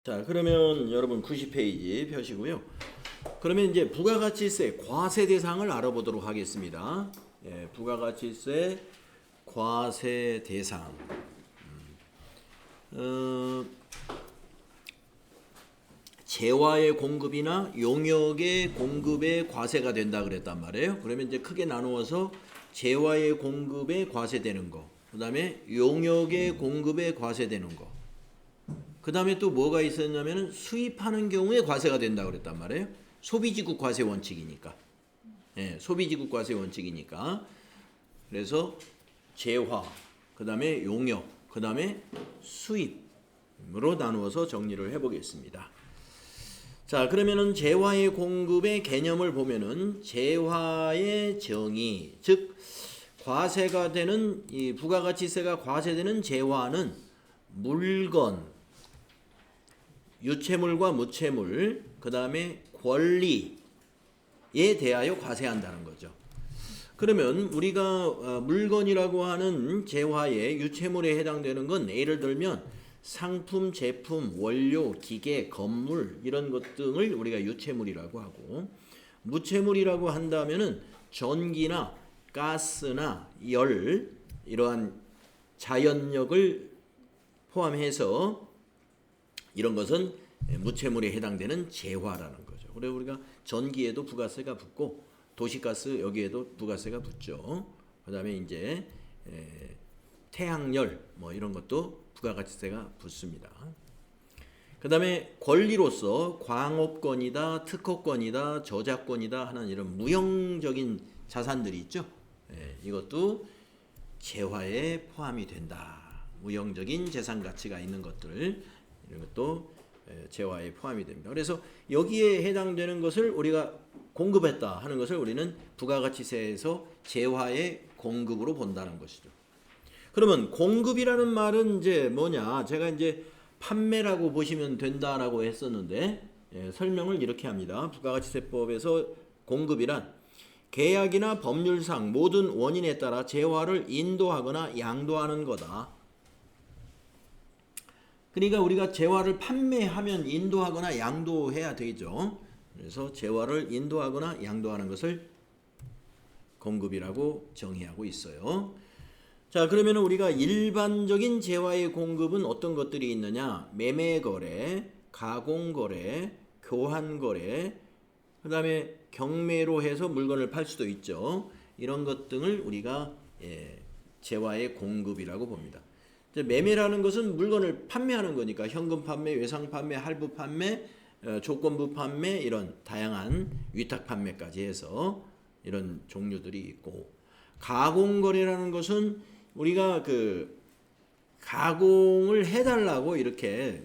자, 그러면 여러분 90페이지 펴시고요. 그러면 이제 부가가치세 과세 대상을 알아보도록 하겠습니다. 예, 부가가치세 과세 대상. 재화의 공급이나 용역의 공급에 과세가 된다 그랬단 말이에요. 그러면 이제 크게 나누어서 재화의 공급에 과세되는 거, 그 다음에 용역의 공급에 과세되는 거, 그 다음에 또 뭐가 있었냐면은 수입하는 경우에 과세가 된다 그랬단 말이에요. 소비지국 과세 원칙이니까. 예, 소비지국 과세 원칙이니까. 그래서 재화, 그 다음에 용역, 그 다음에 수입으로 나누어서 정리를 해보겠습니다. 자, 그러면은 재화의 공급의 개념을 보면은 재화의 정의, 즉 과세가 되는 이 부가가치세가 과세되는 재화는 물건, 유체물과 무체물, 그 다음에 권리에 대하여 과세한다는 거죠. 그러면 우리가 물건이라고 하는 재화의 유체물에 해당되는 건 예를 들면 상품, 제품, 원료, 기계, 건물 이런 것 등을 우리가 유체물이라고 하고, 무체물이라고 한다면은 전기나 가스나 열 이러한 자연력을 포함해서 이런 것은 무체물에 해당되는 재화라는 거죠. 그래서 우리가 전기에도 부가세가 붙고 도시가스 여기에도 부가세가 붙죠. 그다음에 이제 태양열 뭐 이런 것도 부가가치세가 붙습니다. 그 다음에 권리로서 광업권이다, 특허권이다, 저작권이다 하는 이런 무형적인 자산들이 있죠. 이것도 재화에 포함이 된다. 무형적인 재산 가치가 있는 것들 이런 것도 재화에 포함이 됩니다. 그래서 여기에 해당되는 것을 우리가 공급했다 하는 것을 우리는 부가가치세에서 재화의 공급으로 본다는 것이죠. 그러면 공급이라는 말은 이제 뭐냐? 제가 이제 판매라고 보시면 된다라고 했었는데 설명을 이렇게 합니다. 부가가치세법에서 공급이란 계약이나 법률상 모든 원인에 따라 재화를 인도하거나 양도하는 거다. 그러니까 우리가 재화를 판매하면 인도하거나 양도해야 되죠. 그래서 재화를 인도하거나 양도하는 것을 공급이라고 정의하고 있어요. 자, 그러면 우리가 일반적인 재화의 공급은 어떤 것들이 있느냐? 매매거래, 가공거래, 교환거래, 그 다음에 경매로 해서 물건을 팔 수도 있죠. 이런 것 등을 우리가 재화의 공급이라고 봅니다. 매매라는 것은 물건을 판매하는 거니까 현금 판매, 외상 판매, 할부 판매, 조건부 판매 이런 다양한 위탁 판매까지 해서 이런 종류들이 있고, 가공거래라는 것은 우리가 그 가공을 해달라고 이렇게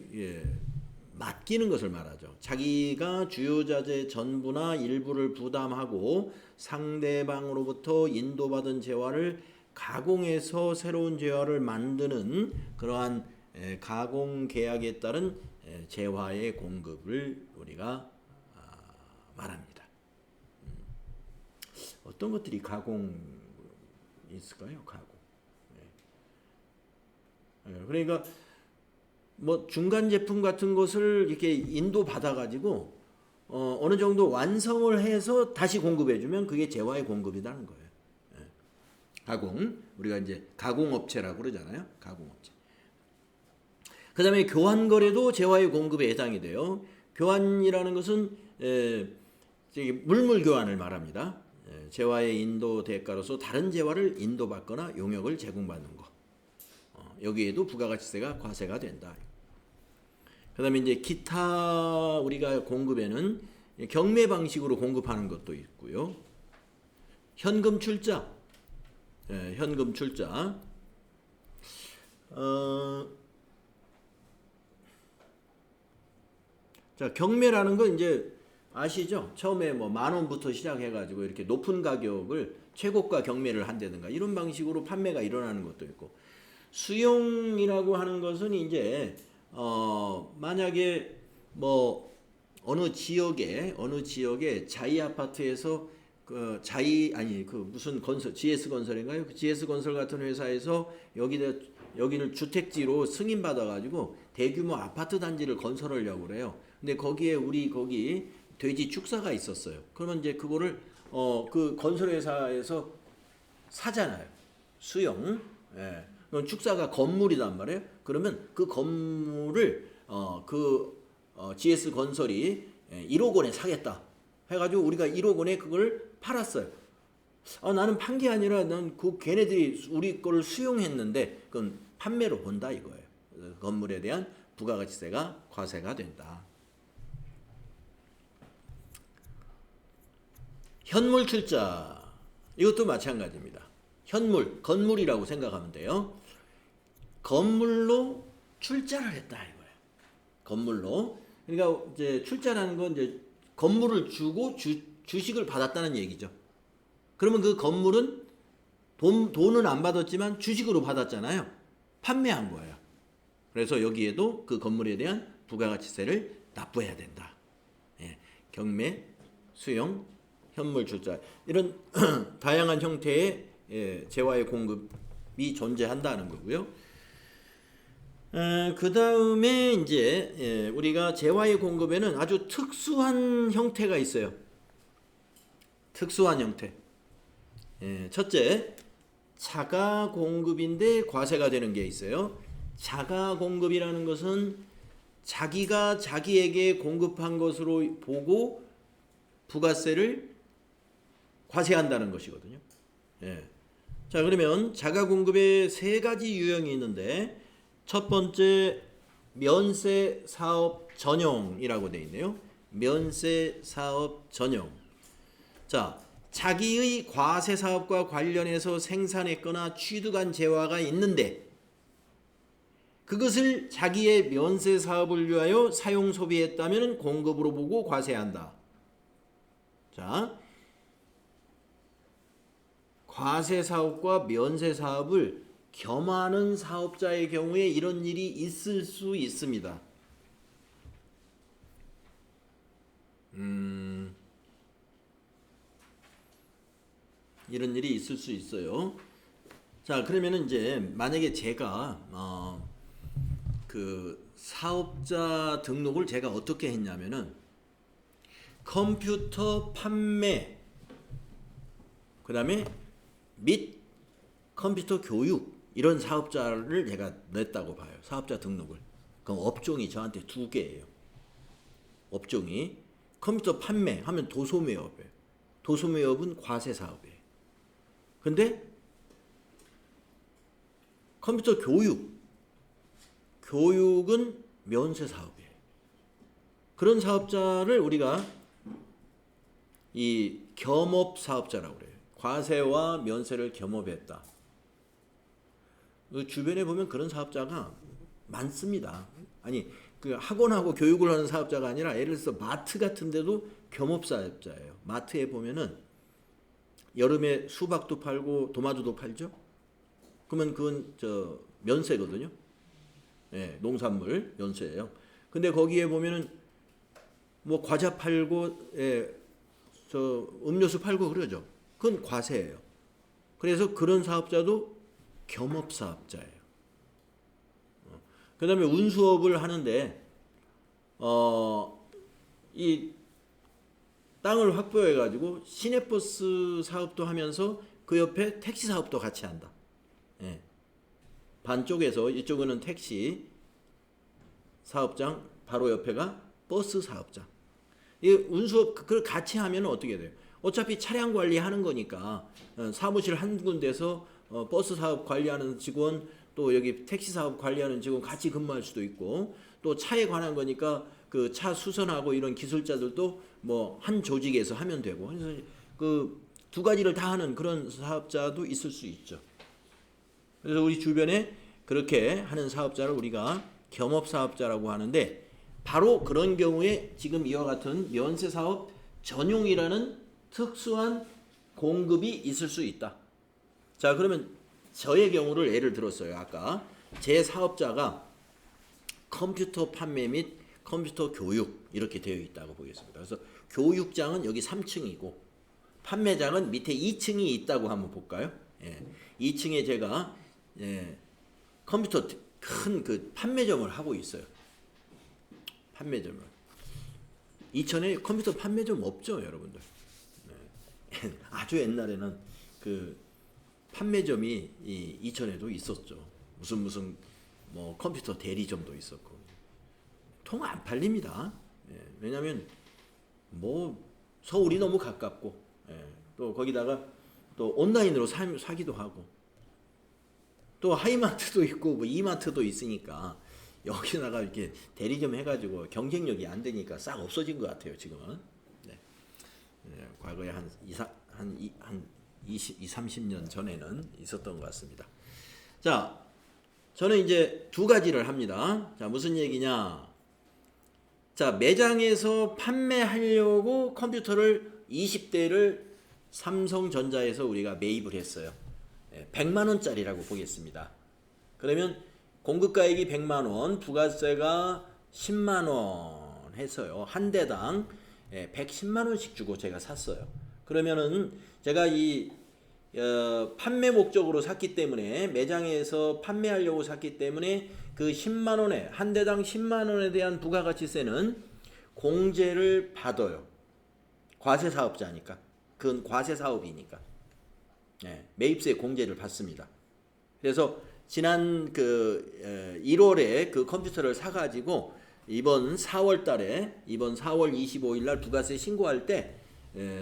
맡기는 것을 말하죠. 자기가 주요자재 전부나 일부를 부담하고 상대방으로부터 인도받은 재화를 가공해서 새로운 재화를 만드는 그러한 가공 계약에 따른 재화의 공급을 우리가 말합니다. 어떤 것들이 가공 있을까요? 가공. 그러니까 뭐 중간 제품 같은 것을 이렇게 인도 받아 가지고 어느 정도 완성을 해서 다시 공급해 주면 그게 재화의 공급이라는 거예요. 가공, 우리가 이제 가공업체라고 그러잖아요. 가공업체. 그 다음에 교환거래도 재화의 공급에 해당이 돼요. 교환이라는 것은 물물 교환을 말합니다. 재화의 인도 대가로서 다른 재화를 인도받거나 용역을 제공받는 거. 여기에도 부가가치세가 과세가 된다. 그 다음에 이제 기타 우리가 공급에는 경매 방식으로 공급하는 것도 있고요. 현금 출자. 현금 출자. 자, 경매라는 건 이제 아시죠? 처음에 뭐 10,000원부터 시작해가지고 이렇게 높은 가격을 최고가 경매를 한다든가 이런 방식으로 판매가 일어나는 것도 있고, 수용이라고 하는 것은 이제 만약에 뭐 어느 지역에 자이 아파트에서 그 무슨 건설 GS 건설인가요? 그 GS 건설 같은 회사에서 여기를 주택지로 승인 받아 가지고 대규모 아파트 단지를 건설하려고 그래요. 근데 거기에 우리 거기 돼지 축사가 있었어요. 그러면 이제 그거를 그 건설회사에서 사잖아요. 수용. 예. 그럼 축사가 건물이란 말이에요. 그러면 그 건물을 GS 건설이 1억 원에 사겠다. 해가지고 우리가 1억 원에 그걸 팔았어요. 나는 판 게 아니라 난 그 걔네들이 우리 거를 수용했는데 그건 판매로 본다 이거예요. 건물에 대한 부가가치세가 과세가 된다. 현물 출자 이것도 마찬가지입니다. 현물, 건물이라고 생각하면 돼요. 건물로 출자를 했다 이거예요. 건물로. 그러니까 이제 출자라는 건 이제 건물을 주고 주식을 받았다는 얘기죠. 그러면 그 건물은 돈은 안 받았지만 주식으로 받았잖아요. 판매한 거예요. 그래서 여기에도 그 건물에 대한 부가가치세를 납부해야 된다. 예, 경매, 수용, 현물 출자 이런 다양한 형태의 재화의 공급이 존재한다는 거고요. 그 다음에 이제 우리가 재화의 공급에는 아주 특수한 형태가 있어요. 특수한 형태. 첫째, 자가 공급인데 과세가 되는 게 있어요. 자가 공급이라는 것은 자기가 자기에게 공급한 것으로 보고 부가세를 과세한다는 것이거든요. 자, 그러면 자가 공급에 세 가지 유형이 있는데 첫 번째 면세 사업 전용이라고 되어 있네요. 면세 사업 전용. 자, 자기의 과세 사업과 관련해서 생산했거나 취득한 재화가 있는데 그것을 자기의 면세 사업을 위하여 사용 소비했다면 공급으로 보고 과세한다. 자, 과세 사업과 면세 사업을 겸하는 사업자의 경우에 이런 일이 있을 수 있습니다. 이런 일이 있을 수 있어요. 자, 그러면은 이제 만약에 제가 그 사업자 등록을 제가 어떻게 했냐면은 컴퓨터 판매 그다음에 및 컴퓨터 교육 이런 사업자를 제가 냈다고 봐요. 사업자 등록을. 그럼 업종이 저한테 두 개예요. 업종이 컴퓨터 판매 하면 도소매업이에요. 도소매업은 과세 사업이에요. 근데 컴퓨터 교육은 면세 사업이에요. 그런 사업자를 우리가 이 겸업 사업자라고 그래요. 과세와 면세를 겸업했다. 주변에 보면 그런 사업자가 많습니다. 아니 그 학원하고 교육을 하는 사업자가 아니라 예를 들어서 마트 같은 데도 겸업 사업자예요. 마트에 보면은 여름에 수박도 팔고 도마도도 팔죠. 그러면 그건 면세거든요. 예, 농산물 면세예요. 근데 거기에 보면은 뭐 과자 팔고 음료수 팔고 그러죠. 그건 과세예요. 그래서 그런 사업자도 겸업 사업자예요. 그다음에 운수업을 하는데 이 땅을 확보해 가지고 시내버스 사업도 하면서 그 옆에 택시 사업도 같이 한다. 예. 반쪽에서 이쪽은 택시 사업장, 바로 옆에가 버스 사업장. 이 운수업 그걸 같이 하면 어떻게 돼요? 어차피 차량 관리하는 거니까 사무실 한 군데서 버스 사업 관리하는 직원 또 여기 택시 사업 관리하는 직원 같이 근무할 수도 있고 또 차에 관한 거니까 그 차 수선하고 이런 기술자들도 뭐 한 조직에서 하면 되고 그래서 그 두 가지를 다 하는 그런 사업자도 있을 수 있죠. 그래서 우리 주변에 그렇게 하는 사업자를 우리가 겸업 사업자라고 하는데 바로 그런 경우에 지금 이와 같은 면세 사업 전용이라는 특수한 공급이 있을 수 있다. 자, 그러면 저의 경우를 예를 들었어요. 아까 제 사업자가 컴퓨터 판매 및 컴퓨터 교육 이렇게 되어 있다고 보겠습니다. 그래서 교육장은 여기 3층이고 판매장은 밑에 2층이 있다고 한번 볼까요? 예. 2층에 제가 컴퓨터 큰 그 판매점을 하고 있어요. 판매점을. 이천에 컴퓨터 판매점 없죠, 여러분들. 네. 아주 옛날에는 그 판매점이 이 이천에도 있었죠. 무슨 뭐 컴퓨터 대리점도 있었고. 통 안 팔립니다. 예. 왜냐하면 뭐 서울이 너무 가깝고, 예. 또 거기다가 또 온라인으로 사기도 하고, 또 하이마트도 있고 뭐 이마트도 있으니까 여기다가 이렇게 대리점 해가지고 경쟁력이 안 되니까 싹 없어진 것 같아요, 지금은. 네. 네, 과거에 한 20, 30년 전에는 있었던 것 같습니다. 자, 저는 이제 두 가지를 합니다. 자, 무슨 얘기냐? 자, 매장에서 판매하려고 컴퓨터를 20대를 삼성전자에서 우리가 매입을 했어요. 100만 원짜리라고 보겠습니다. 그러면 공급가액이 100만 원, 부가세가 10만 원 해서요. 한 대당 110만 원씩 주고 제가 샀어요. 그러면은 제가 이 판매 목적으로 샀기 때문에, 매장에서 판매하려고 샀기 때문에 그 10만 원에, 한 대당 10만 원에 대한 부가가치세는 공제를 받아요. 과세 사업자니까. 그건 과세 사업이니까. 네, 매입세 공제를 받습니다. 그래서 지난 그 1월에 그 컴퓨터를 사가지고 이번 4월 25일 날 부가세 신고할 때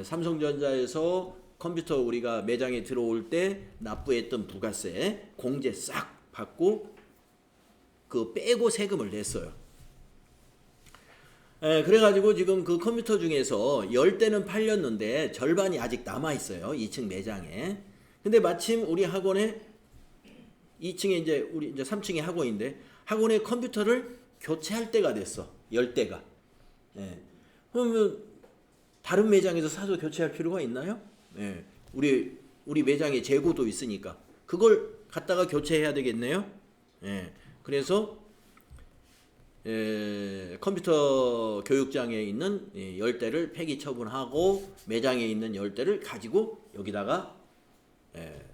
삼성전자에서 컴퓨터 우리가 매장에 들어올 때 납부했던 부가세 공제 싹 받고 그 빼고 세금을 냈어요. 그래가지고 지금 그 컴퓨터 중에서 10대는 팔렸는데 절반이 아직 남아있어요. 2층 매장에. 근데 마침 우리 학원에 2층에 우리 3층에 학원인데, 학원에 컴퓨터를 교체할 때가 됐어. 10대가. 예. 그러면 다른 매장에서 사서 교체할 필요가 있나요? 예. 우리 매장에 재고도 있으니까 그걸 갖다가 교체해야 되겠네요. 예. 그래서 컴퓨터 교육장에 있는 10대를 폐기 처분하고 매장에 있는 10대를 가지고 여기다가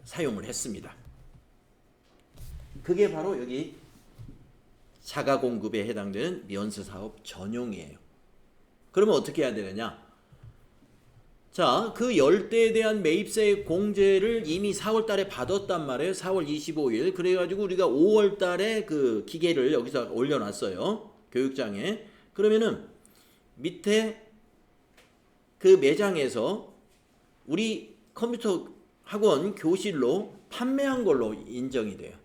사용을 했습니다. 그게 바로 여기 자가 공급에 해당되는 면세 사업 전용이에요. 그러면 어떻게 해야 되느냐? 자, 그 10대에 대한 매입세 공제를 이미 4월 달에 받았단 말이에요. 4월 25일. 그래가지고 우리가 5월 달에 그 기계를 여기서 올려놨어요. 교육장에. 그러면은 밑에 그 매장에서 우리 컴퓨터 학원 교실로 판매한 걸로 인정이 돼요.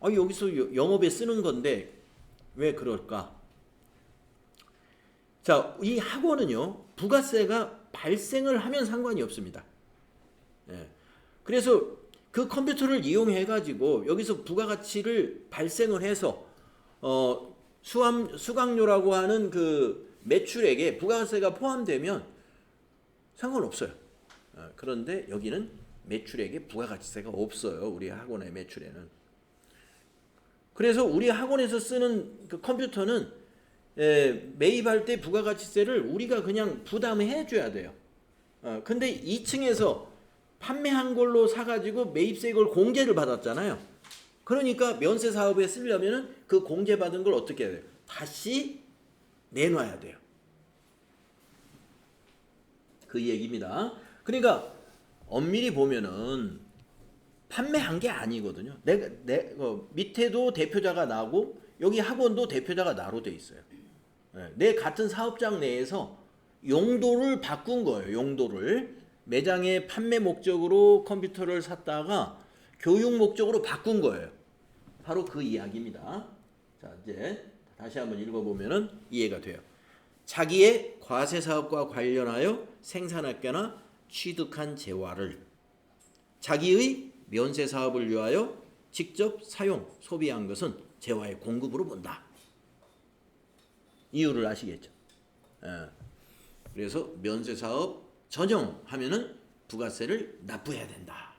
여기서 영업에 쓰는 건데 왜 그럴까? 자, 이 학원은요, 부가세가 발생을 하면 상관이 없습니다. 그래서 그 컴퓨터를 이용해 가지고 여기서 부가가치를 발생을 해서 수강료라고 하는 그 매출액에 부가세가 포함되면 상관없어요. 그런데 여기는 매출액에 부가가치세가 없어요. 우리 학원의 매출에는. 그래서 우리 학원에서 쓰는 그 컴퓨터는 매입할 때 부가가치세를 우리가 그냥 부담해 줘야 돼요. 근데 2층에서 판매한 걸로 사가지고 매입세 이걸 공제를 받았잖아요. 그러니까 면세 사업에 쓰려면은 그 공제 받은 걸 어떻게 해야 돼요? 다시 내놔야 돼요. 그 얘기입니다. 그러니까 엄밀히 보면은 판매한 게 아니거든요. 밑에도 대표자가 나고 여기 학원도 대표자가 나로 돼 있어요. 내 같은 사업장 내에서 용도를 바꾼 거예요. 용도를 매장의 판매 목적으로 컴퓨터를 샀다가 교육 목적으로 바꾼 거예요. 바로 그 이야기입니다. 자, 이제 다시 한번 읽어보면은 이해가 돼요. 자기의 과세 사업과 관련하여 생산학교나 취득한 재화를 자기의 면세 사업을 위하여 직접 사용, 소비한 것은 재화의 공급으로 본다. 이유를 아시겠죠? 그래서 면세 사업 전용하면은 부가세를 납부해야 된다.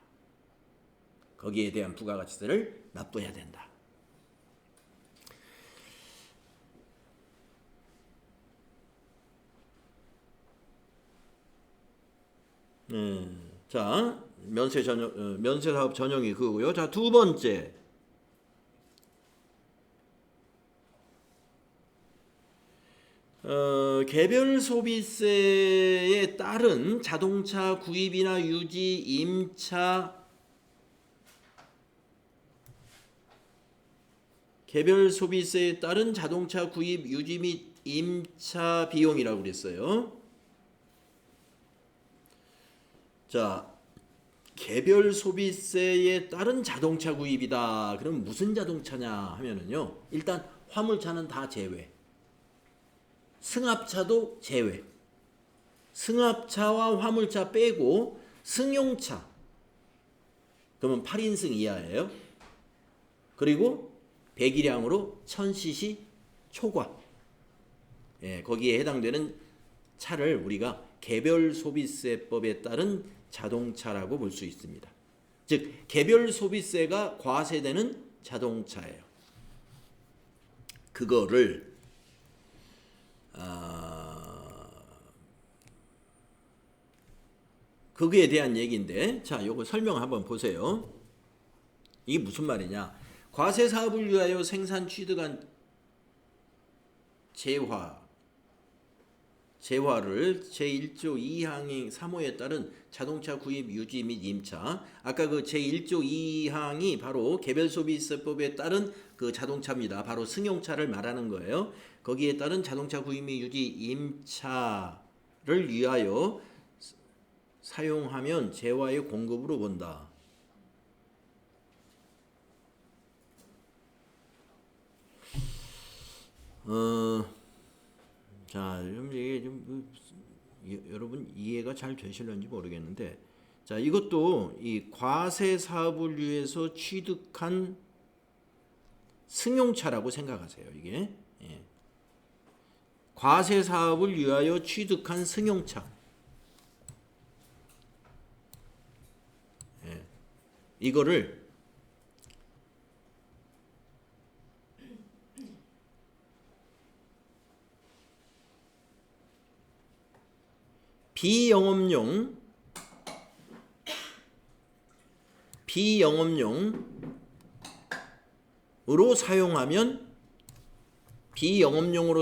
거기에 대한 부가가치세를 납부해야 된다. 자, 면세 사업 전형이 그거고요. 자, 두 번째. 개별 소비세에 따른 자동차 구입이나 유지, 임차, 개별 소비세에 따른 자동차 구입, 유지 및 임차 비용이라고 그랬어요. 자, 개별 소비세에 따른 자동차 구입이다. 그럼 무슨 자동차냐 하면은요. 일단 화물차는 다 제외. 승합차도 제외. 승합차와 화물차 빼고 승용차. 그러면 8인승 이하예요. 그리고 배기량으로 1000cc 초과. 예, 거기에 해당되는 차를 우리가 개별 소비세법에 따른 자동차라고 볼 수 있습니다. 즉 개별 소비세가 과세되는 자동차예요. 그거를 거기에 대한 얘기인데, 자, 요거 설명 한번 보세요. 이게 무슨 말이냐? 과세 사업을 위하여 생산 취득한 재화를 제1조 2항의 3호에 따른 자동차 구입, 유지 및 임차. 아까 그 제1조 2항이 바로 개별소비세법에 따른 그 자동차입니다. 바로 승용차를 말하는 거예요. 거기에 따른 자동차 구입 및 유지, 임차를 위하여 사용하면 재화의 공급으로 본다. 자, 이게 좀 여러분 이해가 잘 되실런지 모르겠는데, 자, 이것도 이 과세 사업을 위해서 취득한 승용차라고 생각하세요. 이게 예. 과세 사업을 위하여 취득한 승용차. 예. 이거를 비영업용으로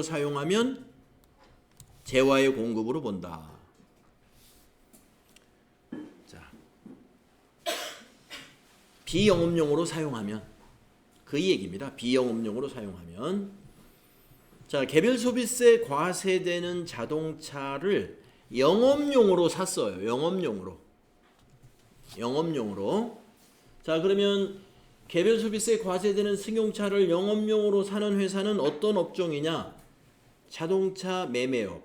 사용하면 재화의 공급으로 본다. 자, 비영업용으로 사용하면 그 얘기입니다. 비영업용으로 사용하면. 자, 개별 소비세 과세되는 자동차를 영업용으로 샀어요. 영업용으로. 자, 그러면 개별 소비세 과세되는 승용차를 영업용으로 사는 회사는 어떤 업종이냐? 자동차 매매업,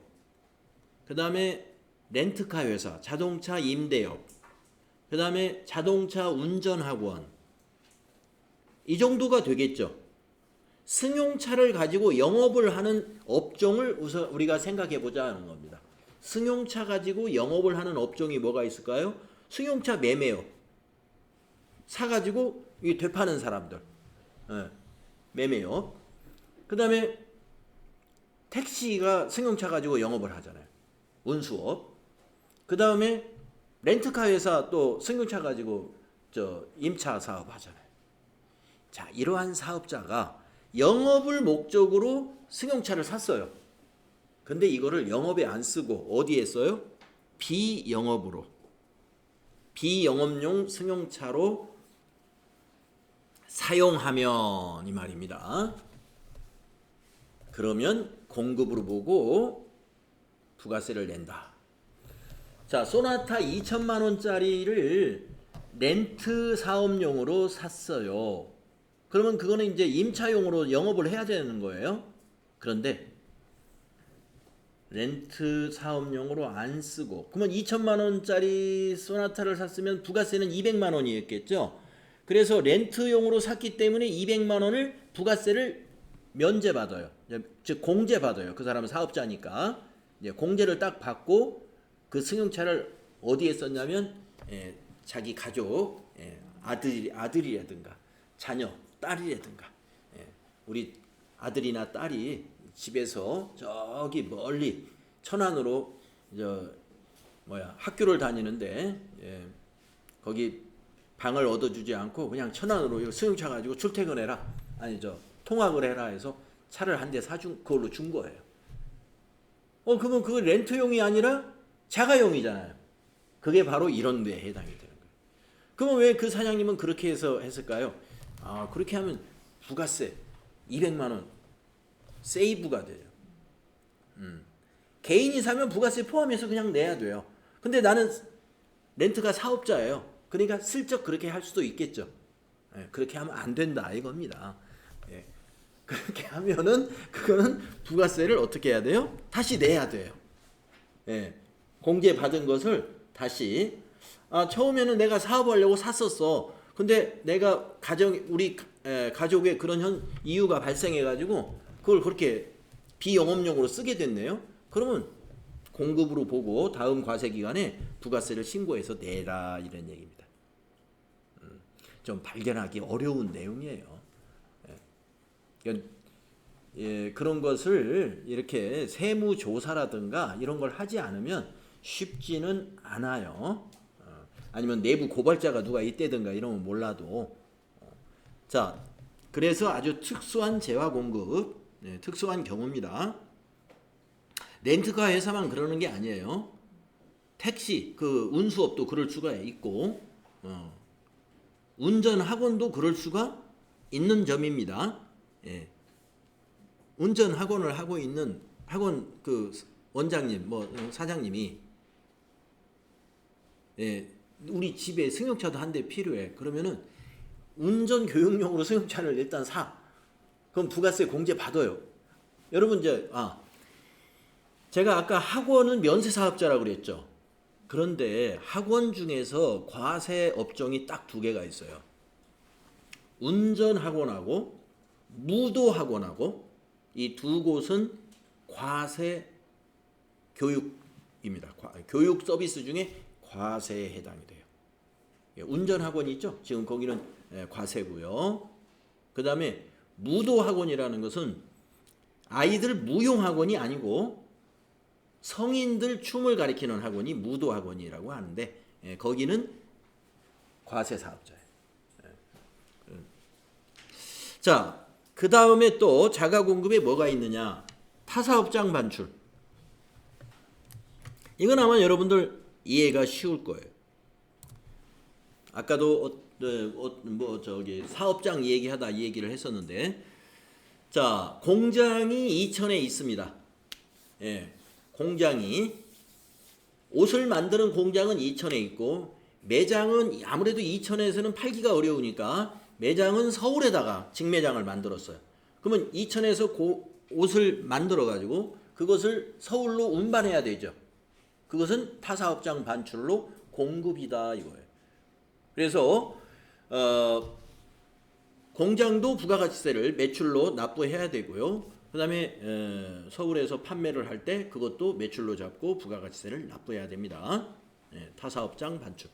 그 다음에 렌트카 회사, 자동차 임대업, 그 다음에 자동차 운전학원. 이 정도가 되겠죠. 승용차를 가지고 영업을 하는 업종을 우선 우리가 생각해 보자는 겁니다. 승용차 가지고 영업을 하는 업종이 뭐가 있을까요? 승용차 매매업. 사가지고 되파는 사람들. 예, 매매업. 그 다음에 택시가 승용차 가지고 영업을 하잖아요. 운수업. 그 다음에 렌트카 회사 또 승용차 가지고 임차 사업 하잖아요. 자, 이러한 사업자가 영업을 목적으로 승용차를 샀어요. 근데 이거를 영업에 안 쓰고 어디에 써요? 비영업용 승용차로 사용하면 이 말입니다. 그러면 공급으로 보고 부가세를 낸다. 자, 소나타 2천만 원짜리를 렌트 사업용으로 샀어요. 그러면 그거는 이제 임차용으로 영업을 해야 되는 거예요. 그런데 렌트 사업용으로 안 쓰고, 그러면 2천만 원짜리 소나타를 샀으면 부가세는 200만 원이었겠죠. 그래서 렌트용으로 샀기 때문에 200만 원을 부가세를 면제받아요. 즉 공제받아요. 그 사람은 사업자니까. 이제 공제를 딱 받고 그 승용차를 어디에 썼냐면 자기 가족, 아들이라든가 자녀, 딸이라든가, 우리 아들이나 딸이 집에서 저기 멀리 천안으로 학교를 다니는데 거기 방을 얻어주지 않고 그냥 천안으로 이거 승용차 가지고 출퇴근해라. 아니죠. 통학을 해라 해서 차를 한 대 사준 그걸로 준 거예요. 그러면 그거 렌트용이 아니라 자가용이잖아요. 그게 바로 이런 데에 해당이 되는 거예요. 그러면 왜 그 사장님은 그렇게 해서 했을까요? 그렇게 하면 부가세 200만 원 세이브가 돼요. 개인이 사면 부가세 포함해서 그냥 내야 돼요. 근데 나는 렌트가 사업자예요. 그러니까 슬쩍 그렇게 할 수도 있겠죠. 그렇게 하면 안 된다 이겁니다. 그렇게 하면은 그거는 부가세를 어떻게 해야 돼요? 다시 내야 돼요. 공제 받은 것을 다시 처음에는 내가 사업하려고 샀었어. 근데 내가 우리 가족의 그런 이유가 발생해 가지고 그걸 그렇게 비영업용으로 쓰게 됐네요. 그러면 공급으로 보고 다음 과세 기간에 부가세를 신고해서 내라 이런 얘기입니다. 좀 발견하기 어려운 내용이에요. 그러니까 그런 것을 이렇게 세무조사라든가 이런 걸 하지 않으면 쉽지는 않아요. 아니면 내부 고발자가 누가 있다든가 이러면 몰라도. 자, 그래서 아주 특수한 재화공급, 특수한 경우입니다. 렌트카 회사만 그러는 게 아니에요. 택시, 그 운수업도 그럴 수가 있고, 운전학원도 그럴 수가 있는 점입니다. 운전학원을 하고 있는 학원 그 원장님, 사장님이 우리 집에 승용차도 한 대 필요해. 그러면은 운전 교육용으로 승용차를 일단 사. 그럼 부가세 공제 받아요. 여러분 제가 아까 학원은 면세 사업자라고 그랬죠. 그런데 학원 중에서 과세 업종이 딱 두 개가 있어요. 운전학원하고 무도학원하고 이 두 곳은 과세 교육입니다. 교육 서비스 중에 과세에 해당이 돼요. 운전학원이 있죠. 지금 거기는 과세고요. 그 다음에 무도학원이라는 것은 아이들 무용학원이 아니고 성인들 춤을 가리키는 학원이 무도학원이라고 하는데 거기는 과세 사업자예요. 자, 그 다음에 또 자가공급에 뭐가 있느냐? 타사업장 반출. 이건 아마 여러분들 이해가 쉬울 거예요. 아까도 사업장 얘기하다 이 얘기를 했었는데, 자, 공장이 이천에 있습니다. 공장이 옷을 만드는 공장은 이천에 있고 매장은 아무래도 이천에서는 팔기가 어려우니까 매장은 서울에다가 직매장을 만들었어요. 그러면 이천에서 옷을 만들어 가지고 그것을 서울로 운반해야 되죠. 그것은 타사업장 반출로 공급이다 이거예요. 그래서 공장도 부가가치세를 매출로 납부해야 되고요. 그 다음에 서울에서 판매를 할 때 그것도 매출로 잡고 부가가치세를 납부해야 됩니다. 타사업장 반출.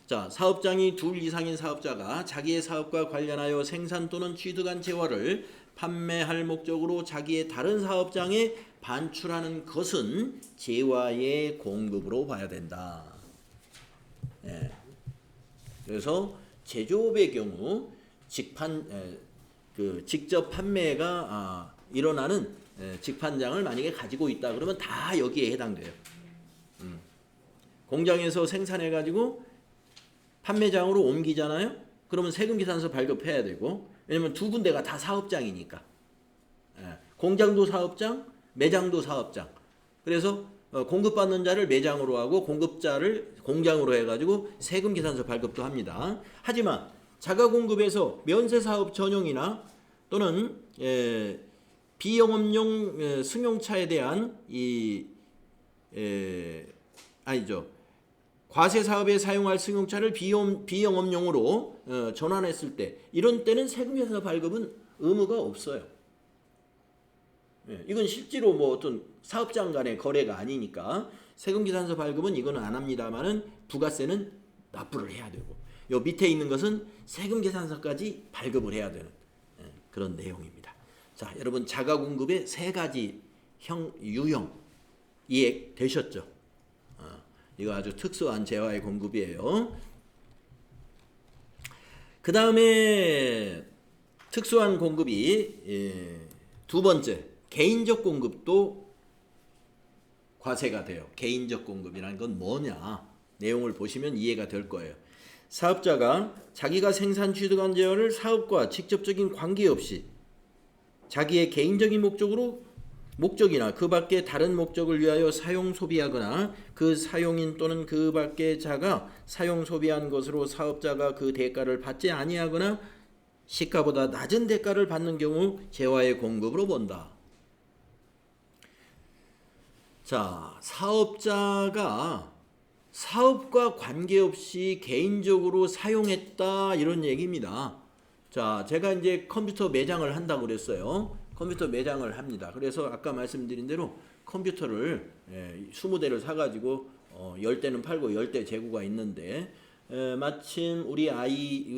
자, 사업장이 둘 이상인 사업자가 자기의 사업과 관련하여 생산 또는 취득한 재화를 판매할 목적으로 자기의 다른 사업장에 반출하는 것은 재화의 공급으로 봐야 된다. 그래서 제조업의 경우 직접 판매가 일어나는 직판장을 만약에 가지고 있다 그러면 다 여기에 해당돼요. 공장에서 생산해 가지고 판매장으로 옮기잖아요. 그러면 세금계산서 발급해야 되고, 왜냐면 두 군데가 다 사업장이니까. 공장도 사업장, 매장도 사업장. 그래서 공급받는 자를 매장으로 하고 공급자를 공장으로 해가지고 세금계산서 발급도 합니다. 하지만 자가공급에서 면세사업 전용이나 또는 비영업용 승용차에 대한 과세사업에 사용할 승용차를 비영업용으로 전환했을 때 이런 때는 세금계산서 발급은 의무가 없어요. 이건 실제로 어떤 사업장 간의 거래가 아니니까 세금계산서 발급은 이거는 안 합니다만은 부가세는 납부를 해야 되고 요 밑에 있는 것은 세금계산서까지 발급을 해야 되는 그런 내용입니다. 자, 여러분 자가공급의 세 가지 유형 이해되셨죠? 이거 아주 특수한 재화의 공급이에요. 그 다음에 특수한 공급이 두 번째 개인적 공급도 과세가 돼요. 개인적 공급이라는 건 뭐냐? 내용을 보시면 이해가 될 거예요. 사업자가 자기가 생산 취득한 재원을 사업과 직접적인 관계없이 자기의 개인적인 목적이나 그 밖의 다른 목적을 위하여 사용 소비하거나 그 사용인 또는 그 밖의 자가 사용 소비한 것으로 사업자가 그 대가를 받지 아니하거나 시가보다 낮은 대가를 받는 경우 재화의 공급으로 본다. 자, 사업자가 사업과 관계없이 개인적으로 사용했다 이런 얘기입니다. 자, 제가 이제 컴퓨터 매장을 한다고 그랬어요. 컴퓨터 매장을 합니다. 그래서 아까 말씀드린 대로 컴퓨터를 20대를 사가지고 10대는 팔고 10대 재고가 있는데 마침 우리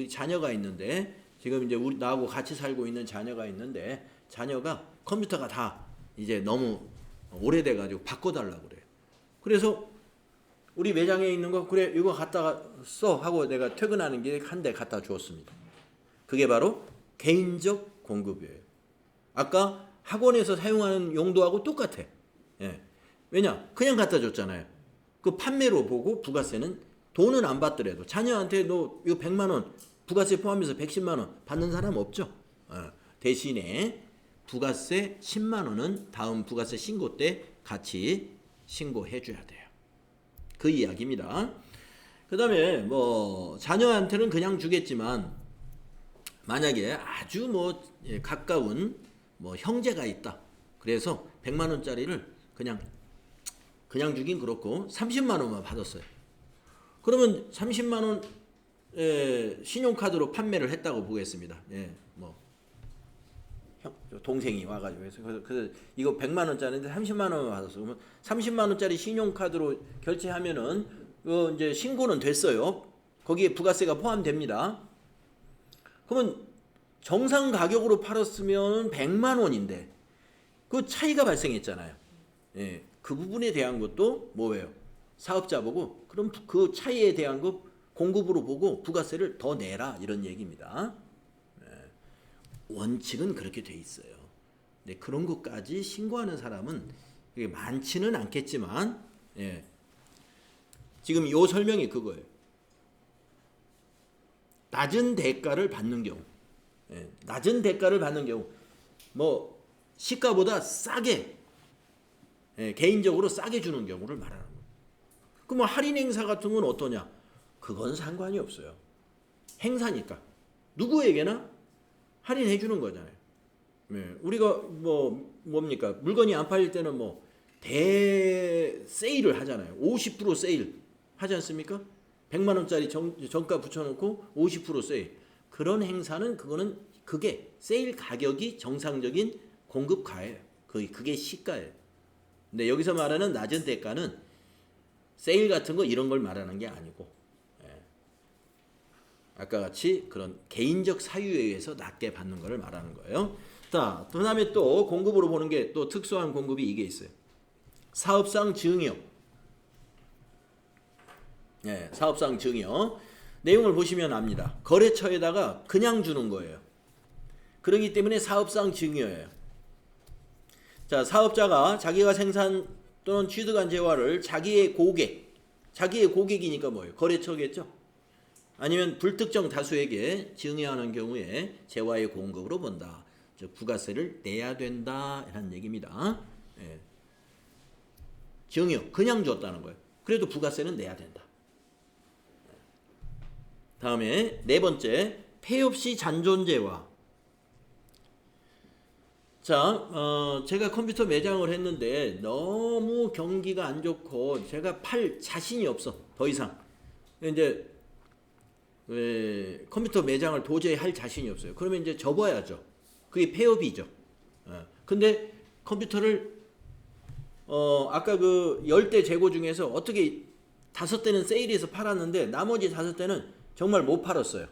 자녀가 있는데 지금 이제 나하고 같이 살고 있는 자녀가 있는데 자녀가 컴퓨터가 다 이제 너무 오래돼가지고 바꿔달라고 그래요. 그래서 우리 매장에 있는 거 그래 이거 갖다가 써 하고 내가 퇴근하는 길에 한 대 갖다 주었습니다. 그게 바로 개인적 공급이에요. 아까 학원에서 사용하는 용도하고 똑같아. 왜냐? 그냥 갖다 줬잖아요. 그 판매로 보고 부가세는 돈은 안 받더라도 자녀한테 너 이거 100만 원 부가세 포함해서 110만 원 받는 사람 없죠. 대신에 부가세 10만 원은 다음 부가세 신고 때 같이 신고해 줘야 돼요. 그 이야기입니다. 그 다음에 뭐 자녀한테는 그냥 주겠지만 만약에 아주 가까운 형제가 있다. 그래서 100만 원짜리를 그냥 주긴 그렇고 30만 원만 받았어요. 그러면 30만 원 신용카드로 판매를 했다고 보겠습니다. 동생이 와가지고 그래서 이거 100만 원짜리인데 30만 원만 받았어. 그러면 30만 원짜리 신용카드로 결제하면은 이제 신고는 됐어요. 거기에 부가세가 포함됩니다. 그러면 정상 가격으로 팔았으면 100만 원인데 그 차이가 발생했잖아요. 그 부분에 대한 것도 뭐예요? 사업자 보고 그럼 그 차이에 대한 거 공급으로 보고 부가세를 더 내라 이런 얘기입니다. 원칙은 그렇게 돼 있어요. 근데 그런 것까지 신고하는 사람은 많지는 않겠지만 지금 이 설명이 그거예요. 낮은 대가를 받는 경우, 낮은 대가를 받는 경우, 시가보다 싸게, 개인적으로 싸게 주는 경우를 말하는 거예요. 그럼 할인 행사 같은 건 어떠냐? 그건 상관이 없어요. 행사니까 누구에게나 할인해 주는 거잖아요. 우리가 뭡니까? 물건이 안 팔릴 때는 세일을 하잖아요. 50% 세일 하지 않습니까? 100만 원짜리 정가 붙여놓고 50% 세일. 그런 행사는 그게 세일 가격이 정상적인 공급가예요. 그게 시가예요. 근데 여기서 말하는 낮은 대가는 세일 같은 거 이런 걸 말하는 게 아니고 아까 같이 그런 개인적 사유에 의해서 낮게 받는 것을 말하는 거예요. 자, 그 다음에 또 공급으로 보는 게 또 특수한 공급이 이게 있어요. 사업상 증여. 사업상 증여. 내용을 보시면 압니다. 거래처에다가 그냥 주는 거예요. 그렇기 때문에 사업상 증여예요. 자, 사업자가 자기가 생산 또는 취득한 재화를 자기의 고객이니까 뭐예요? 거래처겠죠? 아니면 불특정 다수에게 증여하는 경우에 재화의 공급으로 본다. 즉 부가세를 내야 된다 라는 얘기입니다. 증여, 그냥 줬다는 거예요. 그래도 부가세는 내야 된다. 다음에 네 번째, 폐 없이 잔존재화. 자, 제가 컴퓨터 매장을 했는데 너무 경기가 안 좋고 제가 팔 자신이 없어. 더 이상. 이제 컴퓨터 매장을 도저히 할 자신이 없어요. 그러면 이제 접어야죠. 그게 폐업이죠. 근데 컴퓨터를 아까 그 10대 재고 중에서 어떻게 5대는 세일해서 팔았는데 나머지 5대는 정말 못 팔았어요.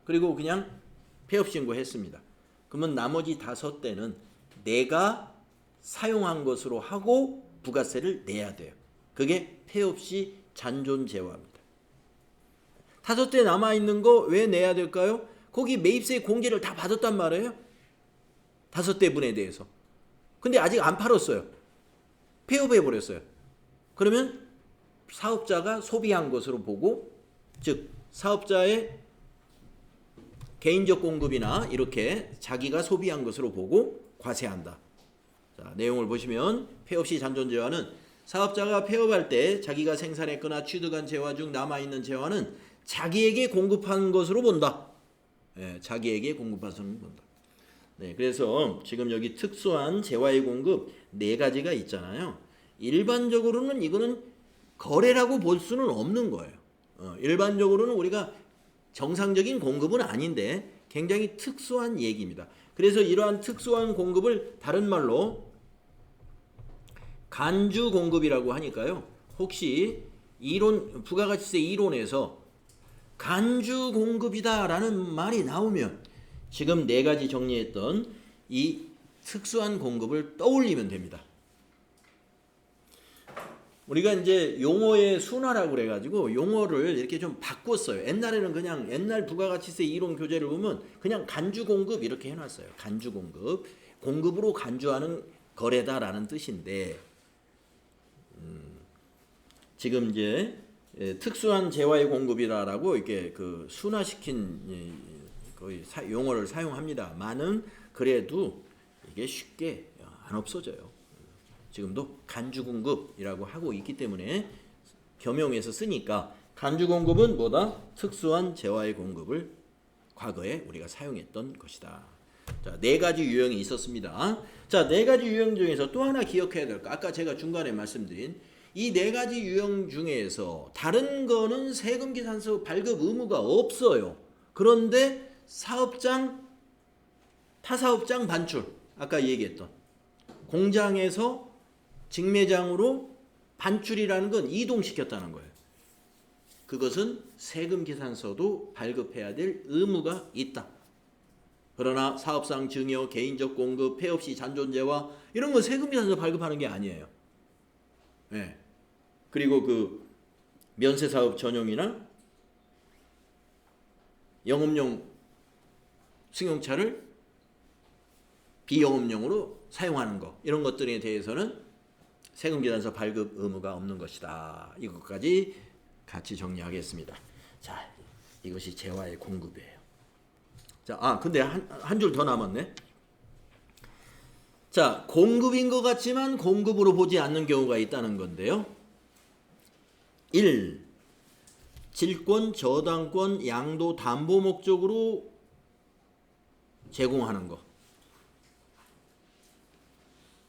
그리고 그냥 폐업 신고했습니다. 그러면 나머지 5대는 내가 사용한 것으로 하고 부가세를 내야 돼요. 그게 폐업 시 잔존재화입니다. 5대 남아있는 거 왜 내야 될까요? 거기 매입세 공제를 다 받았단 말이에요. 5대분에 대해서. 근데 아직 안 팔았어요. 폐업해버렸어요. 그러면 사업자가 소비한 것으로 보고, 즉 사업자의 개인적 공급이나 이렇게 자기가 소비한 것으로 보고 과세한다. 자, 내용을 보시면 폐업 시 잔존재화는 사업자가 폐업할 때 자기가 생산했거나 취득한 재화 중 남아있는 재화는 자기에게 공급한 것으로 본다. 네, 자기에게 공급한 것으로 본다. 네, 그래서 지금 여기 특수한 재화의 공급 4가지가 있잖아요. 일반적으로는 이거는 거래라고 볼 수는 없는 거예요. 일반적으로는 우리가 정상적인 공급은 아닌데 굉장히 특수한 얘기입니다. 그래서 이러한 특수한 공급을 다른 말로 간주 공급이라고 하니까요. 혹시 이론 부가가치세 이론에서 간주 공급이다라는 말이 나오면 지금 4가지 정리했던 이 특수한 공급을 떠올리면 됩니다. 우리가 이제 용어의 순화라고 그래가지고 용어를 이렇게 좀 바꿨어요. 옛날에는 그냥 옛날 부가가치세 이론 교재를 보면 그냥 간주 공급 이렇게 해놨어요. 간주 공급, 공급으로 간주하는 거래다라는 뜻인데 지금 이제 특수한 재화의 공급이라고 이렇게 그 순화시킨 거의 용어를 사용합니다만은 그래도 이게 쉽게 안 없어져요. 지금도 간주공급이라고 하고 있기 때문에 겸용해서 쓰니까 간주공급은 뭐다? 특수한 재화의 공급을 과거에 우리가 사용했던 것이다. 자, 4가지 유형이 있었습니다. 자, 4가지 유형 중에서 또 하나 기억해야 될 거. 아까 제가 중간에 말씀드린 이 4가지 유형 중에서 다른 거는 세금계산서 발급 의무가 없어요. 그런데 사업장, 타사업장 반출, 아까 얘기했던 공장에서 직매장으로 반출이라는 건 이동시켰다는 거예요. 그것은 세금계산서도 발급해야 될 의무가 있다. 그러나 사업상 증여, 개인적 공급, 폐업 시 잔존재화 이런 건 세금계산서 발급하는 게 아니에요. 네. 그리고 그 면세사업 전용이나 영업용 승용차를 비영업용으로 사용하는 거 이런 것들에 대해서는 세금계산서 발급 의무가 없는 것이다. 이것까지 같이 정리하겠습니다. 자, 이것이 재화의 공급이에요. 자, 근데 한 줄 더 남았네. 자, 공급인 것 같지만 공급으로 보지 않는 경우가 있다는 건데요. 1. 질권, 저당권, 양도, 담보 목적으로 제공하는 것.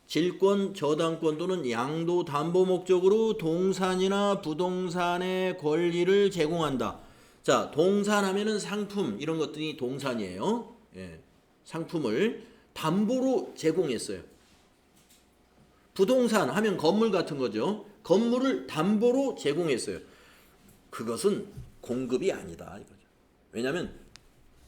질권, 저당권 또는 양도, 담보 목적으로 동산이나 부동산의 권리를 제공한다. 자, 동산 하면은 상품 이런 것들이 동산이에요. 예, 상품을 담보로 제공했어요. 부동산 하면 건물 같은 거죠. 건물을 담보로 제공했어요. 그것은 공급이 아니다 이거죠. 왜냐하면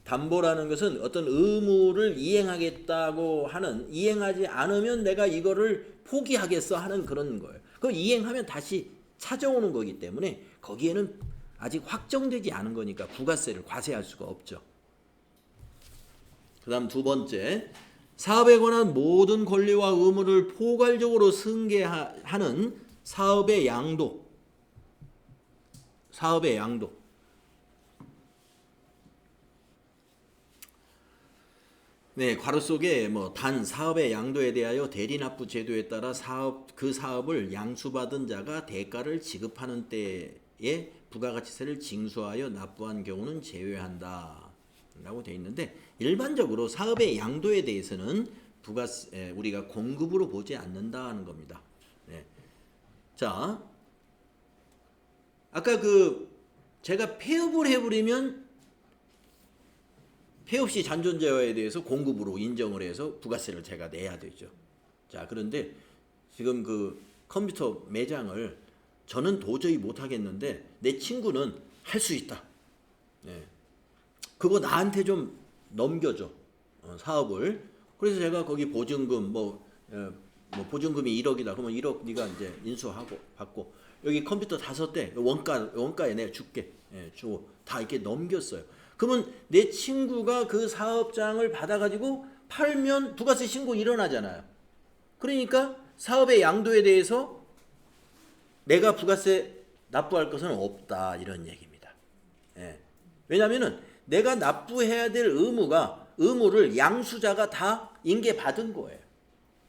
담보라는 것은 어떤 의무를 이행하겠다고 하는, 이행하지 않으면 내가 이거를 포기하겠어 하는 그런 거예요. 그걸 이행하면 다시 찾아오는 거기 때문에 거기에는 아직 확정되지 않은 거니까 부가세를 과세할 수가 없죠. 그 다음 2번째, 사업에 관한 모든 권리와 의무를 포괄적으로 승계하는 사업의 양도. 사업의 양도. 네, 괄호 속에 단 사업의 양도에 대하여 대리납부 제도에 따라 그 사업을 양수받은 자가 대가를 지급하는 때에 부가가치세를 징수하여 납부한 경우는 제외한다 라고 되어 있는데, 일반적으로 사업의 양도에 대해서는 우리가 공급으로 보지 않는다는 겁니다. 네. 자, 아까 제가 폐업을 해버리면 폐업 시 잔존재화에 대해서 공급으로 인정을 해서 부가세를 제가 내야 되죠. 자, 그런데 지금 컴퓨터 매장을 저는 도저히 못 하겠는데 내 친구는 할 수 있다. 네. 그거 나한테 좀 넘겨줘. 사업을. 그래서 제가 거기 보증금 뭐 보증금이 1억이다. 그러면 1억 네가 이제 인수하고 받고 여기 컴퓨터 5대 원가에 내가 줄게. 주고 다 이렇게 넘겼어요. 그러면 내 친구가 그 사업장을 받아가지고 팔면 부가세 신고 일어나잖아요. 그러니까 사업의 양도에 대해서 내가 부가세 납부할 것은 없다 이런 얘기입니다. 왜냐하면은 내가 납부해야 될 의무를 양수자가 다 인계받은 거예요.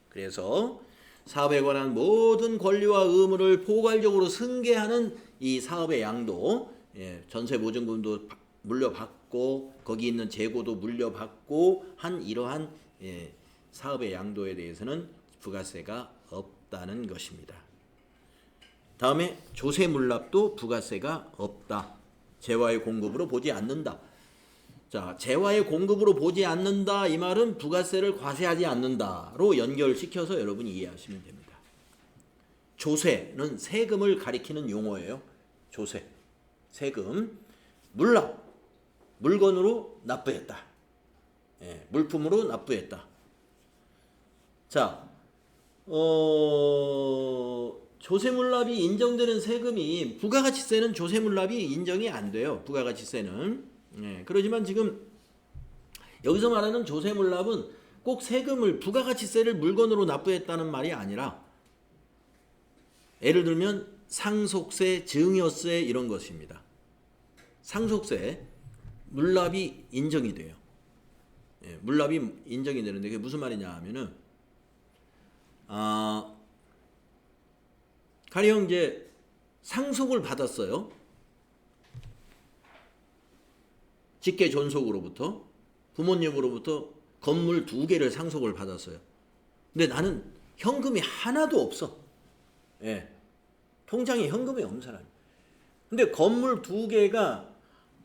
그래서 사업에 관한 모든 권리와 의무를 포괄적으로 승계하는 이 사업의 양도, 전세 보증금도 물려받고 거기 있는 재고도 물려받고 한 이러한 사업의 양도에 대해서는 부가세가 없다는 것입니다. 다음에 조세물납도 부가세가 없다. 재화의 공급으로 보지 않는다. 자, 재화의 공급으로 보지 않는다 이 말은 부가세를 과세하지 않는다로 연결시켜서 여러분이 이해하시면 됩니다. 조세는 세금을 가리키는 용어예요. 조세, 세금, 물납, 물건으로 납부했다. 물품으로 납부했다. 자, 조세물납이 인정되는 세금이 부가가치세는 조세물납이 인정이 안 돼요. 부가가치세는. 그러지만 지금 여기서 말하는 조세물납은 꼭 세금을 부가가치세를 물건으로 납부했다는 말이 아니라 예를 들면 상속세, 증여세 이런 것입니다. 상속세 물납이 인정이 돼요. 물납이 인정이 되는데 그게 무슨 말이냐 하면은 가령 이제 상속을 받았어요. 직계 존속으로부터 부모님으로부터 건물 2개를 상속을 받았어요. 근데 나는 현금이 하나도 없어. 통장에 현금이 없는 사람이야. 근데 건물 2개가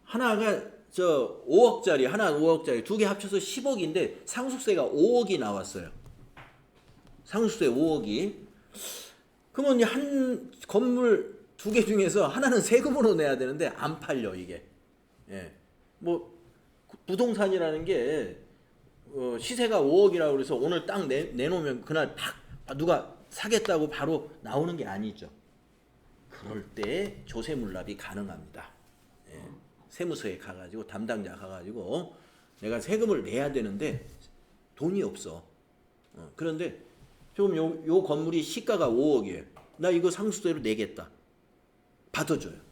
하나가 5억짜리, 하나 5억짜리, 2개 합쳐서 10억인데 상속세가 5억이 나왔어요. 상속세 5억이. 그러면 한 건물 2개 중에서 하나는 세금으로 내야 되는데 안 팔려 이게. 뭐 부동산이라는 게 시세가 5억이라고 그래서 오늘 딱 내놓으면 그날 팍 누가 사겠다고 바로 나오는 게 아니죠. 그럴 때 조세물납이 가능합니다. 세무서에 가가지고 담당자 가가지고 내가 세금을 내야 되는데 돈이 없어. 그런데 지금 요 건물이 시가가 5억이에요. 나 이거 상속세로 내겠다. 받아줘요.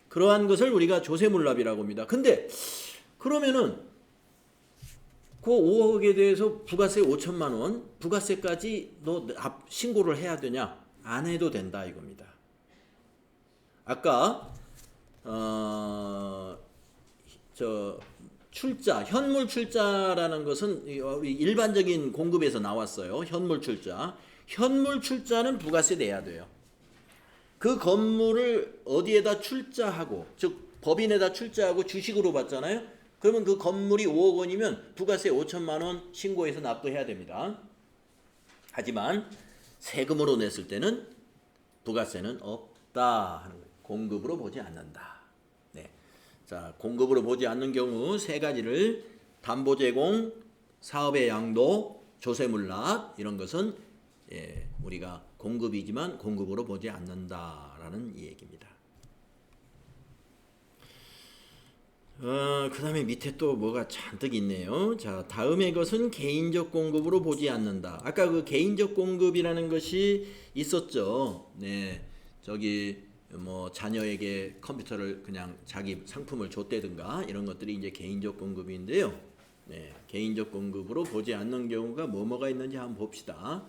그러한 것을 우리가 조세물납이라고 합니다. 근데 그러면은 그 5억에 대해서 부가세 5천만 원, 부가세까지 너 신고를 해야 되냐? 안 해도 된다 이겁니다. 아까 출자, 현물 출자라는 것은 일반적인 공급에서 나왔어요. 현물 출자. 현물 출자는 부가세 내야 돼요. 그 건물을 어디에다 출자하고, 즉 법인에다 출자하고 주식으로 받잖아요. 그러면 그 건물이 5억 원이면 부가세 5천만 원 신고해서 납부해야 됩니다. 하지만 세금으로 냈을 때는 부가세는 없다 하는 거예요. 공급으로 보지 않는다. 자, 공급으로 보지 않는 경우 세 가지를 담보 제공, 사업의 양도, 조세물납 이런 것은 우리가 공급이지만 공급으로 보지 않는다라는 얘기입니다. 그 다음에 밑에 또 뭐가 잔뜩 있네요. 자, 다음의 것은 개인적 공급으로 보지 않는다. 아까 그 개인적 공급이라는 것이 있었죠. 저기 뭐 자녀에게 컴퓨터를 그냥 자기 상품을 줬다든가 이런 것들이 이제 개인적 공급인데요. 개인적 공급으로 보지 않는 경우가 뭐가 있는지 한번 봅시다.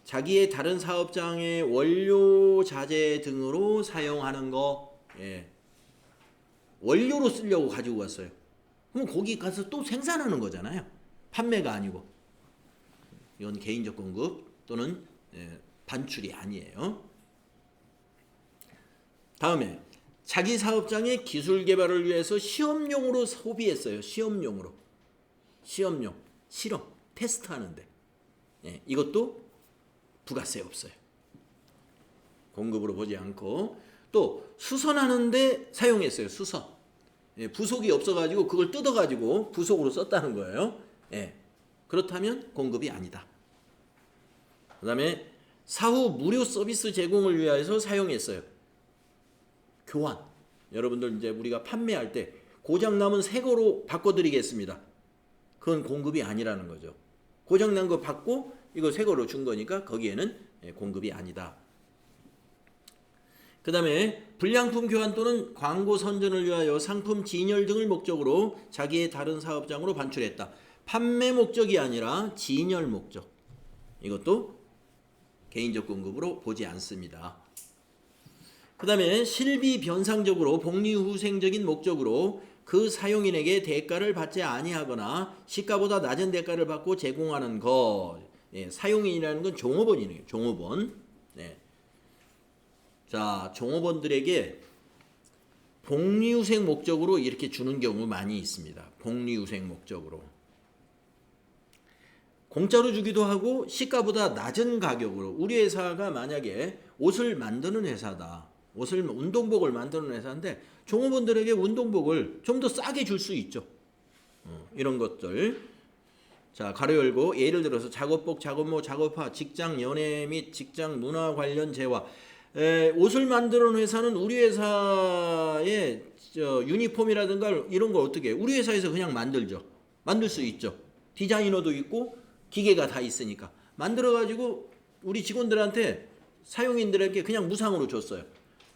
자기의 다른 사업장의 원료 자재 등으로 사용하는 거, 원료로 쓰려고 가지고 왔어요. 그럼 거기 가서 또 생산하는 거잖아요. 판매가 아니고. 이건 개인적 공급 또는 반출이 아니에요. 다음에 자기 사업장의 기술 개발을 위해서 시험용으로 소비했어요. 시험용으로. 시험용, 실험, 테스트하는데. 이것도 부가세 없어요. 공급으로 보지 않고 또 수선하는데 사용했어요. 수선. 부속이 없어가지고 그걸 뜯어가지고 부속으로 썼다는 거예요. 그렇다면 공급이 아니다. 그다음에 사후 무료 서비스 제공을 위하여서 사용했어요. 교환. 여러분들 이제 우리가 판매할 때 고장나면 새 거로 바꿔드리겠습니다. 그건 공급이 아니라는 거죠. 고장난 거 받고 이거 새 거로 준 거니까 거기에는 공급이 아니다. 그 다음에 불량품 교환 또는 광고 선전을 위하여 상품 진열 등을 목적으로 자기의 다른 사업장으로 반출했다. 판매 목적이 아니라 진열 목적. 이것도 개인적 공급으로 보지 않습니다. 그 다음에 실비 변상적으로 복리후생적인 목적으로 그 사용인에게 대가를 받지 아니하거나 시가보다 낮은 대가를 받고 제공하는 것. 사용인이라는 건 종업원이네요. 종업원. 자, 종업원들에게 복리후생 목적으로 이렇게 주는 경우 많이 있습니다. 복리후생 목적으로. 공짜로 주기도 하고 시가보다 낮은 가격으로. 우리 회사가 만약에 옷을 만드는 회사다. 운동복을 만드는 회사인데 종업원들에게 운동복을 좀 더 싸게 줄 수 있죠. 이런 것들. 자, 가로 열고 예를 들어서 작업복, 작업모, 작업화, 직장 연예 및 직장 문화 관련 재화. 옷을 만드는 회사는 우리 회사의 유니폼이라든가 이런 걸 어떻게 해요? 우리 회사에서 그냥 만들죠. 만들 수 있죠. 디자이너도 있고 기계가 다 있으니까. 만들어가지고 우리 직원들한테 사용인들에게 그냥 무상으로 줬어요.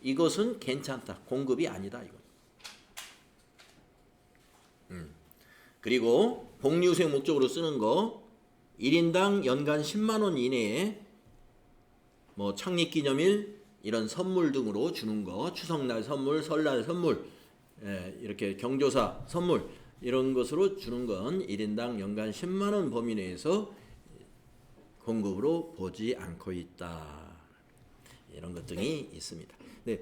이것은 괜찮다. 공급이 아니다. 이거. 그리고 복리후생 목적으로 쓰는 거 1인당 연간 10만 원 이내에 뭐 창립기념일 이런 선물 등으로 주는 거, 추석날 선물, 설날 선물, 이렇게 경조사 선물 이런 것으로 주는 건 1인당 연간 10만 원 범위 내에서 공급으로 보지 않고 있다. 이런 것 등이 있습니다. 네.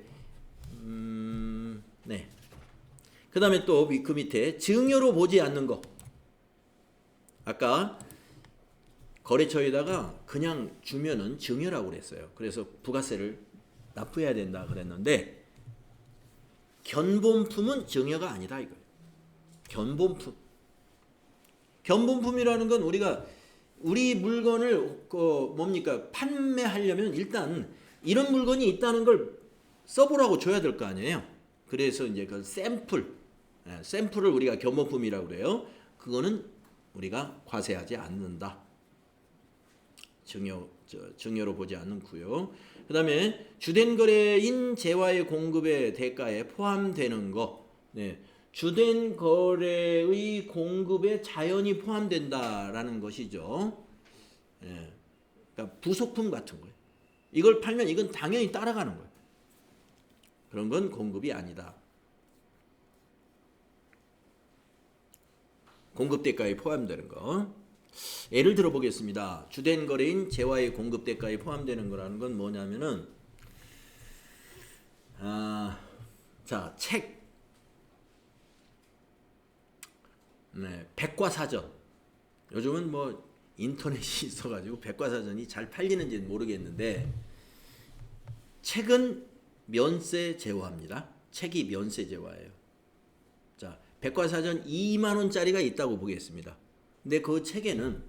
네. 그 다음에 또 그 밑에 증여로 보지 않는 거. 아까 거래처에다가 그냥 주면은 증여라고 그랬어요. 그래서 부가세를 납부해야 된다 그랬는데 견본품은 증여가 아니다 이거예요. 견본품. 견본품이라는 건 우리가 우리 물건을 뭡니까 판매하려면 일단 이런 물건이 있다는 걸 써보라고 줘야 될 거 아니에요. 그래서 이제 그 샘플을 우리가 견본품이라고 그래요. 그거는 우리가 과세하지 않는다. 증여로 보지 않고요. 그 다음에 주된 거래인 재화의 공급의 대가에 포함되는 거. 주된 거래의 공급에 자연히 포함된다라는 것이죠. 그러니까 부속품 같은 거예요. 이걸 팔면 이건 당연히 따라가는 거예요. 그런 건 공급이 아니다. 공급 대가에 포함되는 거. 예를 들어 보겠습니다. 주된 거래인 재화의 공급 대가에 포함되는 거라는 건 뭐냐면은 자, 책. 백과사전. 요즘은 뭐 인터넷이 있어가지고 백과사전이 잘 팔리는지는 모르겠는데 책은 면세 제화입니다. 책이 면세 제화예요. 자, 백과사전 2만 원짜리가 있다고 보겠습니다. 근데 그 책에는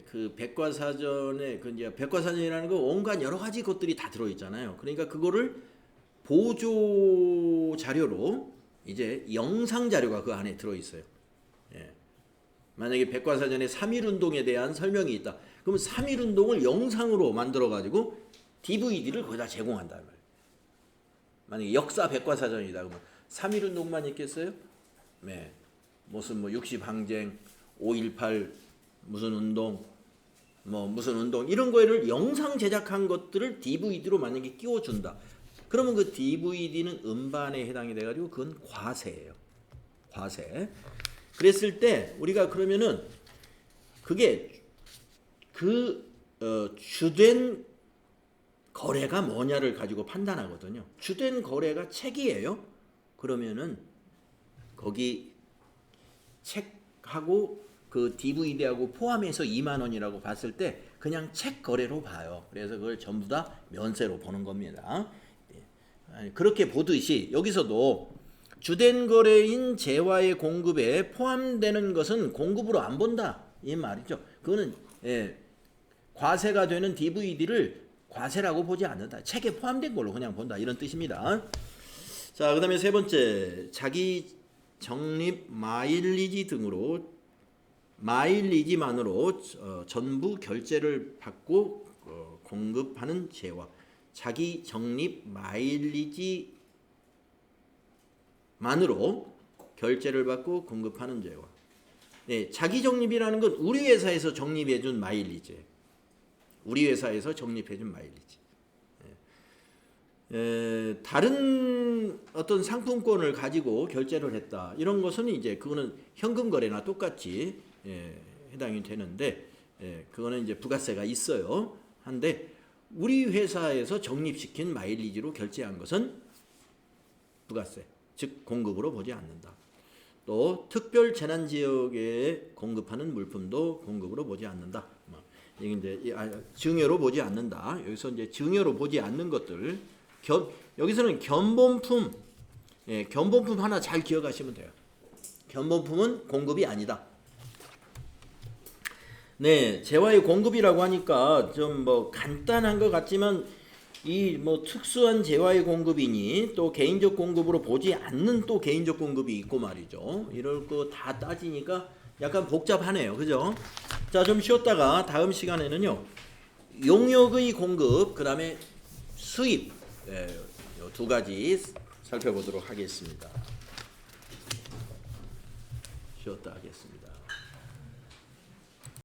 그 백과사전에 그 이제 백과사전이라는 거 온갖 여러 가지 것들이 다 들어 있잖아요. 그러니까 그거를 보조 자료로 이제 영상 자료가 그 안에 들어 있어요. 만약에 백과사전에 3.1운동에 대한 설명이 있다. 그러면 3.1운동을 영상으로 만들어 가지고 DVD를 거기다 제공한단 말이에요. 만약에 역사 백과사전이다 그러면 3.1운동만 있겠어요? 네. 무슨 뭐 60항쟁, 5.18 무슨 운동, 뭐 무슨 운동 이런 거를 영상 제작한 것들을 DVD로 만약에 끼워준다. 그러면 그 DVD는 음반에 해당이 돼가지고 그건 과세예요. 과세. 그랬을 때 우리가 그러면은 그게 주된 거래가 뭐냐를 가지고 판단하거든요. 주된 거래가 책이에요. 그러면은 거기 책하고 그 DVD하고 포함해서 2만 원이라고 봤을 때 그냥 책 거래로 봐요. 그래서 그걸 전부 다 면세로 보는 겁니다. 그렇게 보듯이 여기서도 주된 거래인 재화의 공급에 포함되는 것은 공급으로 안 본다 이 말이죠. 그거는 과세가 되는 DVD를 과세라고 보지 않는다. 책에 포함된 걸로 그냥 본다. 이런 뜻입니다. 자, 그 다음에 세 번째, 자기 적립 마일리지 등으로 마일리지만으로 전부 결제를 받고 공급하는 재화. 자기 적립 마일리지만으로 결제를 받고 공급하는 재화. 네, 자기 적립이라는 건 우리 회사에서 적립해준 마일리지. 우리 회사에서 적립해준 마일리지. 다른 어떤 상품권을 가지고 결제를 했다. 이런 것은 이제 그거는 현금 거래나 똑같이 해당이 되는데 그거는 이제 부가세가 있어요. 한데 우리 회사에서 적립시킨 마일리지로 결제한 것은 부가세, 즉 공급으로 보지 않는다. 또 특별 재난 지역에 공급하는 물품도 공급으로 보지 않는다. 이게 이제 증여로 보지 않는다. 여기서 이제 증여로 보지 않는 것들, 여기서는 견본품, 견본품 하나 잘 기억하시면 돼요. 견본품은 공급이 아니다. 네, 재화의 공급이라고 하니까 좀 뭐 간단한 것 같지만 이 뭐 특수한 재화의 공급이니 또 개인적 공급으로 보지 않는 또 개인적 공급이 있고 말이죠. 이럴 거 다 따지니까 약간 복잡하네요. 그죠? 자, 좀 쉬었다가 다음 시간에는요. 용역의 공급, 그 다음에 수입, 이 두 가지 살펴보도록 하겠습니다. 쉬었다 하겠습니다.